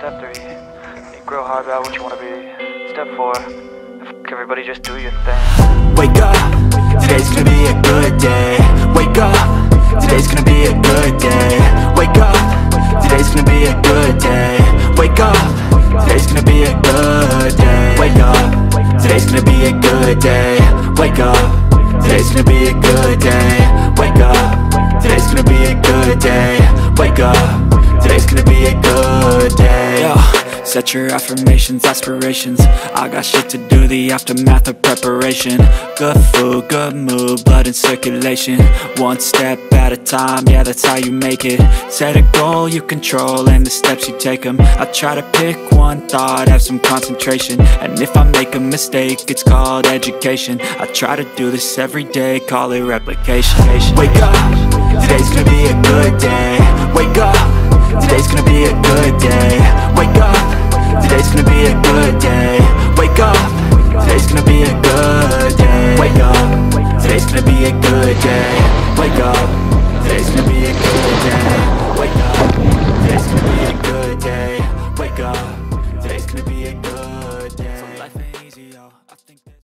Step 3, you grow hard about what you want to be. Step 4, everybody just do your thing. Wake up, today's gonna be a good day. Wake up, today's gonna be a good day. Wake up, today's gonna be a good day. Wake up, today's gonna be a good day. Wake up, today's gonna be a good day. Wake up, today's gonna be a good day. Wake up, today's gonna be a good day. Wake up, today's gonna be a good day. Yo, set your affirmations, aspirations. I got shit to do, the aftermath of preparation. Good food, good mood, blood in circulation. One step at a time, yeah, that's how you make it. Set a goal you control and the steps you take them. I try to pick one thought, have some concentration. And if I make a mistake, it's called education. I try to do this every day, call it replication. Wake up, today's gonna be a good day. Wake up, today's gonna be a good day.